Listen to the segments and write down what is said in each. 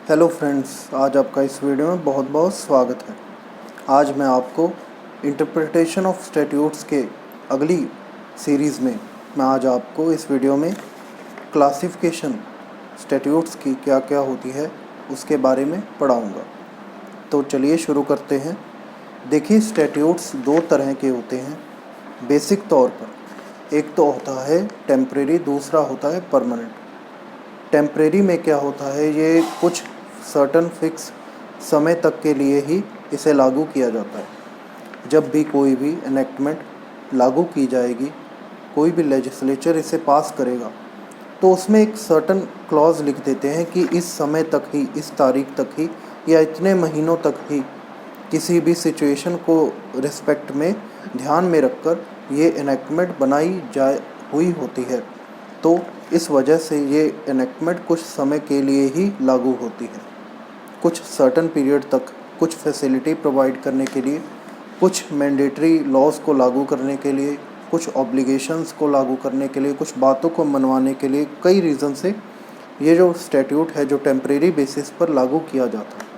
Hello friends, आज आपका इस वीडियो में बहुत बहुत स्वागत है। आज मैं आपको इंटरप्रिटेशन ऑफ स्टैट्यूट्स के अगली सीरीज़ में मैं आज आपको इस वीडियो में क्लासिफिकेशन स्टैट्यूट्स की क्या क्या होती है उसके बारे में पढ़ाऊँगा। तो चलिए शुरू करते हैं। देखिए, स्टैट्यूट्स दो तरह के होते हैं बेसिक तौर पर। एक तो होता है टेम्परेरी, दूसरा होता है परमानेंट। टेम्परेरी में क्या होता है, ये कुछ सर्टन फिक्स समय तक के लिए ही इसे लागू किया जाता है। जब भी कोई भी एनेक्टमेंट लागू की जाएगी, कोई भी लेजिस्लेचर इसे पास करेगा, तो उसमें एक सर्टन क्लॉज लिख देते हैं कि इस समय तक ही, इस तारीख तक ही या इतने महीनों तक ही किसी भी सिचुएशन को रिस्पेक्ट में ध्यान में रखकर ये एनेक्टमेंट बनाई हुई होती है। तो इस वजह से ये एनेक्टमेंट कुछ समय के लिए ही लागू होती है, कुछ सर्टन पीरियड तक, कुछ फैसिलिटी प्रोवाइड करने के लिए, कुछ मैंडेटरी लॉज को लागू करने के लिए, कुछ ऑब्लिगेशंस को लागू करने के लिए, कुछ बातों को मनवाने के लिए, कई रीज़न से ये जो स्टैट्यूट है जो टेम्परेरी बेसिस पर लागू किया जाता है।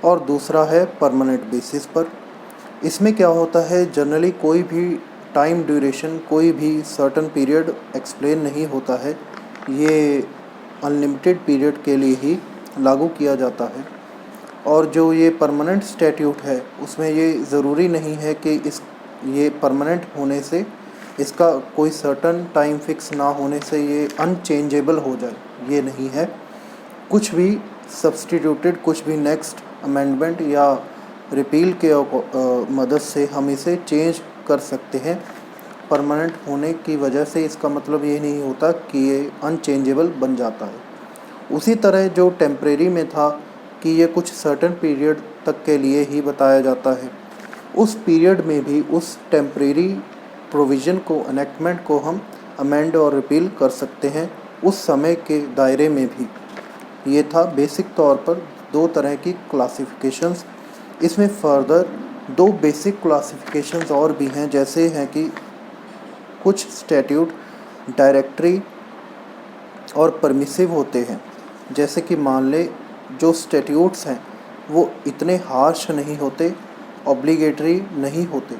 और दूसरा है परमानेंट बेसिस पर। इसमें क्या होता है, जनरली कोई भी टाइम ड्यूरेशन, कोई भी सर्टन पीरियड एक्सप्लेन नहीं होता है। ये अनलिमिटेड पीरियड के लिए ही लागू किया जाता है। और जो ये परमानेंट स्टैट्यूट है उसमें ये ज़रूरी नहीं है कि ये परमानेंट होने से, इसका कोई सर्टन टाइम फिक्स ना होने से ये अनचेंजेबल हो जाए, ये नहीं है। कुछ भी सब्सटीट्यूटेड, कुछ भी नेक्स्ट अमेंडमेंट या रिपील के मदद से हम इसे चेंज कर सकते हैं। परमानेंट होने की वजह से इसका मतलब ये नहीं होता कि ये अनचेंजेबल बन जाता है। उसी तरह जो टेम्परेरी में था कि ये कुछ सर्टन पीरियड तक के लिए ही बताया जाता है, उस पीरियड में भी उस टेम्परेरी प्रोविज़न को, एनेक्टमेंट को हम अमेंड और रिपील कर सकते हैं उस समय के दायरे में भी। ये था बेसिक तौर पर दो तरह की क्लासिफिकेशंस। इसमें फर्दर दो बेसिक क्लासिफिकेशंस और भी हैं, जैसे हैं कि कुछ स्टैट्यूट डायरेक्टरी और परमिसिव होते हैं। जैसे कि मान ले, जो स्टैट्यूट्स हैं वो इतने हार्श नहीं होते, ऑब्लिगेटरी नहीं होते।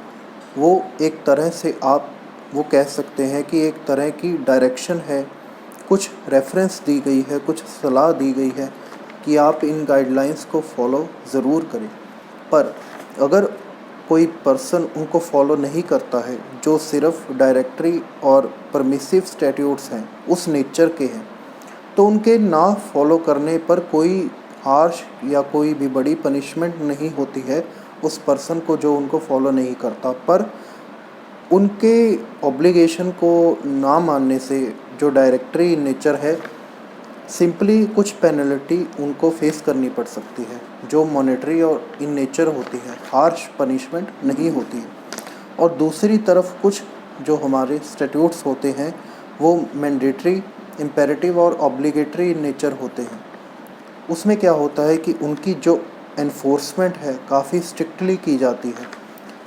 वो एक तरह से आप वो कह सकते हैं कि एक तरह की डायरेक्शन है, कुछ रेफरेंस दी गई है, कुछ सलाह दी गई है कि आप इन गाइडलाइंस को फॉलो ज़रूर करें। पर अगर कोई पर्सन उनको फॉलो नहीं करता है, जो सिर्फ डायरेक्टरी और परमिसिव स्टैट्यूट्स हैं, उस नेचर के हैं, तो उनके ना फॉलो करने पर कोई हार्श या कोई भी बड़ी पनिशमेंट नहीं होती है उस पर्सन को जो उनको फॉलो नहीं करता। पर उनके ऑब्लिगेशन को ना मानने से, जो डायरेक्टरी नेचर है, सिंपली कुछ पेनल्टी उनको फेस करनी पड़ सकती है, जो मॉनेटरी और इन नेचर होती है, हार्श पनिशमेंट नहीं होती है। और दूसरी तरफ कुछ जो हमारे स्टैट्यूट्स होते हैं वो मैंडेटरी, इम्पेरेटिव और ऑब्लिगेटरी नेचर होते हैं। उसमें क्या होता है कि उनकी जो एनफोर्समेंट है काफ़ी स्ट्रिक्टली की जाती है,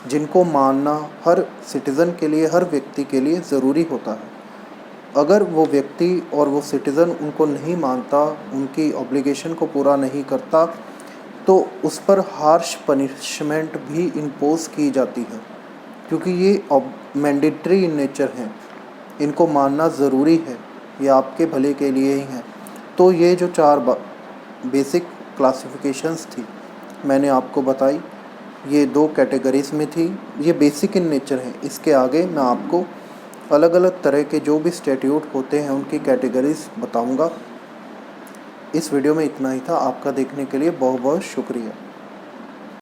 जिनको मानना हर सिटीज़न के लिए, हर व्यक्ति के लिए ज़रूरी होता है। अगर वो व्यक्ति और वो सिटीज़न उनको नहीं मानता, उनकी ऑब्लिगेशन को पूरा नहीं करता, तो उस पर हार्श पनिशमेंट भी इम्पोज की जाती है, क्योंकि ये मैंडेटरी इन नेचर हैं, इनको मानना ज़रूरी है, ये आपके भले के लिए ही हैं। तो ये जो चार बेसिक क्लासिफिकेशंस थी मैंने आपको बताई, ये दो कैटेगरीज़ में थी, ये बेसिक इन नेचर हैं। इसके आगे मैं आपको अलग अलग तरह के जो भी स्टैट्यूट होते हैं उनकी कैटेगरीज़ बताऊंगा। इस वीडियो में इतना ही था। आपका देखने के लिए बहुत बहुत शुक्रिया।